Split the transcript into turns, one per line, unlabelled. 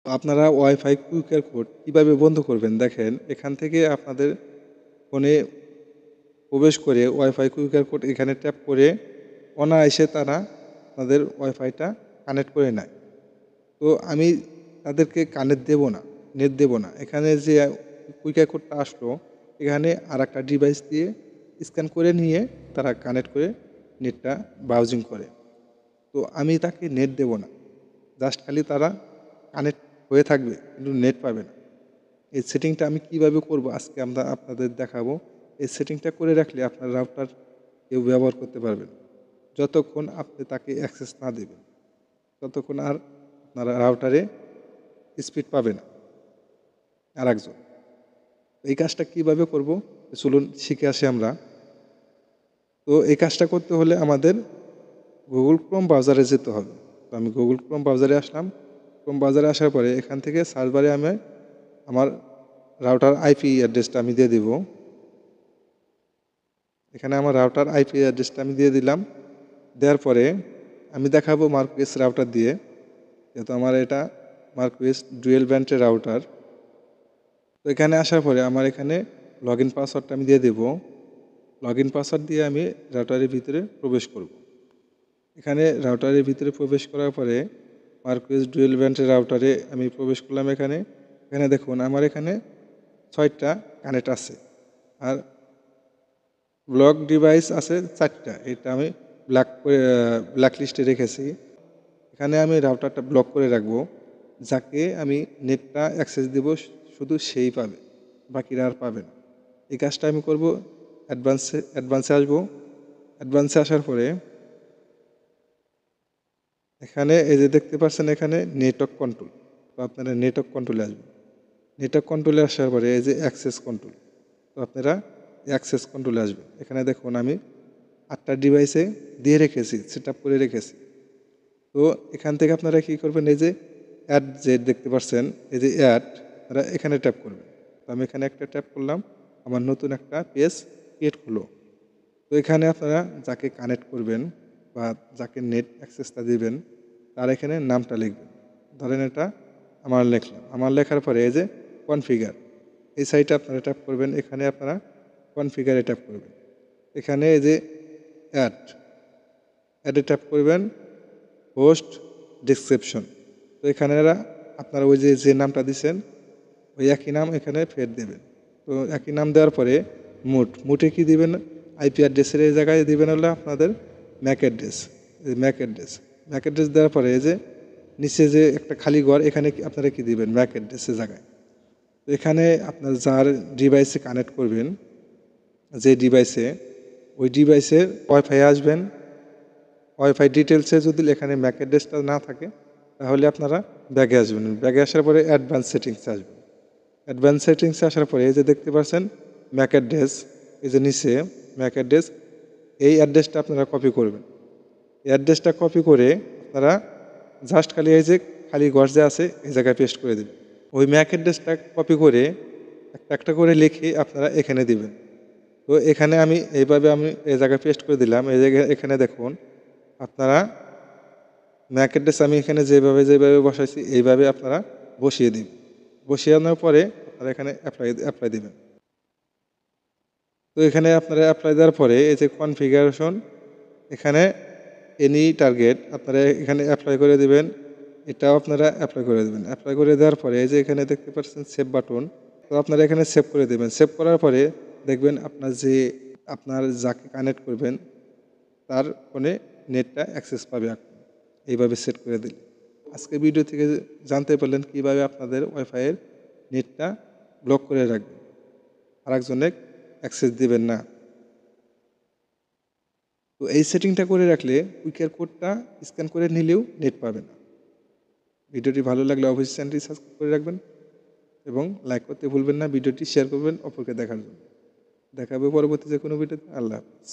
তো আপনারা wifi QR code কীভাবে বন্ধ করবেন দেখেন, এখান থেকে আপনাদের ফোনে প্রবেশ করে ওয়াইফাই কিউআর কোড এখানে ট্যাপ করে অনায়াসে তারা তাদের ওয়াইফাইটা কানেক্ট করে নেয়। তো আমি তাদেরকে কানেক্ট দেব না, নেট দেব না। এখানে যে কিউআর কোডটা আসলো, এখানে আরেকটা ডিভাইস দিয়ে স্ক্যান করে নিয়ে তারা কানেক্ট করে নেটটা ব্রাউজিং করে। তো আমি তাকে নেট দেব না, জাস্ট খালি তারা কানেক্ট হয়ে থাকবে কিন্তু নেট পাবে না। এই সেটিংটা আমি কিভাবে করব আজকে আমরা আপনাদের দেখাবো। এই সেটিংটা করে রাখলে আপনার রাউটার কেউ ব্যবহার করতে পারবেন। যতক্ষণ আপনি তাকে অ্যাক্সেস না দেবেন ততক্ষণ আর আপনারা রাউটারে স্পিড পাবে না আরেকজন। এই কাজটা কিভাবে করব চলুন শিখে আসি আমরা। তো এই কাজটা করতে হলে আমাদের গুগল ক্রোম ব্রাউজারে যেতে হবে। তো আমি গুগল ক্রোম ব্রাউজারে আসলাম। ক্রোম ব্রাউজারে আসার পরে এখান থেকে সার্চ বারে আমি আমার রাউটার আইপি অ্যাড্রেসটা আমি দিয়ে দিব। এখানে আমার রাউটার আইপি অ্যাড্রেসটা আমি দিয়ে দিলাম। দেওয়ার পরে আমি দেখাবো মার্কওয়েস রাউটার দিয়ে, যেহেতু আমার এটা মার্কওয়েস ডুয়েল ব্যান্ডের রাউটার। তো এখানে আসার পরে আমার এখানে লগ ইন পাসওয়ার্ডটা আমি দিয়ে দেব। লগ ইন পাসওয়ার্ড দিয়ে আমি রাউটারের ভিতরে প্রবেশ করব। এখানে রাউটারের ভিতরে প্রবেশ করার পরে মার্কওয়েস ডুয়েল ব্যান্ডের রাউটারে আমি প্রবেশ করলাম। এখানে দেখুন আমার এখানে 6টা কানেক্ট আছে আর ব্লক ডিভাইস আছে 4টা। এটা আমি ব্ল্যাক লিস্টে রেখেছি। এখানে আমি রাউটারটা ব্লক করে রাখবো। যাকে আমি নেটটা অ্যাক্সেস দেব শুধু সেই পাবে, বাকিরা আর পাবে না। এই কাজটা আমি করব। অ্যাডভান্সে আসবো। অ্যাডভান্সে আসার পরে এখানে এই যে দেখতে পাচ্ছেন এখানে নেটওয়ার্ক কন্ট্রোল। তো আপনারা নেটওয়ার্ক কন্ট্রোলে আসবেন। নেটওয়ার্ক কন্ট্রোলে আসার পরে এই যে অ্যাক্সেস কন্ট্রোল, তো আপনারা অ্যাক্সেস কন্ট্রোলে আসবেন। এখানে দেখুন আমি 8টা ডিভাইসে দিয়ে রেখেছি, সেট আপ করে রেখেছি। তো এখান থেকে আপনারা কী করবেন, এই যে অ্যাড যে দেখতে পাচ্ছেন এই যে অ্যাড, আপনারা এখানে ট্যাপ করবেন। তো আমি এখানে একটা ট্যাপ করলাম, আমার নতুন একটা পেজ ক্রিয়েট হলো। তো এখানে আপনারা যাকে কানেক্ট করবেন বা যাকে নেট অ্যাক্সেসটা দিবেন তার এখানে নামটা লিখবেন। ধরেন এটা আমার লিখলাম। আমার লেখার পরে এই যে কনফিগার, এই সাইটে আপনারা ট্যাপ করবেন। এখানে আপনারা কনফিগারে ট্যাপ করবেন। এখানে এই যে অ্যাডে ট্যাপ করবেন, হোস্ট ডিসক্রিপশন। তো এখানে আপনারা ওই যে নামটা দিচ্ছেন ওই একই নাম এখানে ফের দেবেন। তো একই নাম দেওয়ার পরে মুটে কি দিবেন, আইপি অ্যাড্রেসের এই জায়গায় দিবেন হলো আপনাদের ম্যাক অ্যাড্রেস। ম্যাক অ্যাড্রেস দেওয়ার পরে এই যে নিচে যে একটা খালি ঘর, এখানে আপনারা কি দিবেন, ম্যাক অ্যাড্রেসের জায়গায়। তো এখানে আপনার যার ডিভাইসে কানেক্ট করবেন, যে ডিভাইসে, ওই ডিভাইসের ওয়াইফাই আসবেন। ওয়াইফাই ডিটেলসে যদি এখানে ম্যাক অ্যাড্রেসটা না থাকে তাহলে আপনারা ব্যাগে আসবেন। ব্যাগে আসার পরে অ্যাডভান্স সেটিংসে আসবেন। অ্যাডভান্স সেটিংসে আসার পরে এই যে দেখতে পাচ্ছেন ম্যাক অ্যাড্রেস, এই যে নিচে ম্যাক অ্যাড্রেস, এই অ্যাড্রেসটা আপনারা কপি করবেন। এই অ্যাড্রেসটা কপি করে আপনারা জাস্ট খালি এই যে খালি ঘর যে আছে এই জায়গায় পেস্ট করে দেবেন। ওই ম্যাক অ্যাড্রেসটা কপি করে একটা একটা করে লিখে আপনারা এখানে দিবেন। তো এখানে আমি এইভাবে এই জায়গায় পেস্ট করে দিলাম। এই জায়গায় এখানে দেখুন আপনারা ম্যাক অ্যাড্রেস আমি এখানে যেভাবে বসাইছি এইভাবে আপনারা বসিয়ে দিন। বসিয়ে আনার পরে আপনারা এখানে অ্যাপ্লাই দিবেন। তো এখানে আপনারা অ্যাপ্লাই দেওয়ার পরে এই যে কনফিগারেশন, এখানে এনি টার্গেট আপনারা এখানে অ্যাপ্লাই করে দিবেন। এটাও আপনারা অ্যাপ্লাই করে দেবেন। অ্যাপ্লাই করে দেওয়ার পরে এই যে এখানে দেখতে পাচ্ছেন সেভ বাটন, তো আপনারা এখানে সেভ করে দেবেন। সেভ করার পরে দেখবেন আপনার যাকে কানেক্ট করবেন তার ফোনে নেটটা অ্যাক্সেস পাবে। এইভাবে সেট করে দিলে আজকে ভিডিও থেকে জানতে পারলেন কীভাবে আপনাদের ওয়াইফাইয়ের নেটটা ব্লক করে রাখবেন, আরেকজনে অ্যাক্সেস দিবেন না। তো এই সেটিংটা করে রাখলে কিউআর কোডটা স্ক্যান করে নিলেও নেট পাবে না। ভিডিওটি ভালো লাগলে অবশ্যই চ্যানেলটি সাবস্ক্রাইব করে রাখবেন এবং লাইক করতে ভুলবেন না। ভিডিওটি শেয়ার করবেন অপরকে দেখার জন্য। দেখা হবে পরবর্তী যে কোনো ভিডিওতে। আল্লাহ হাফেজ।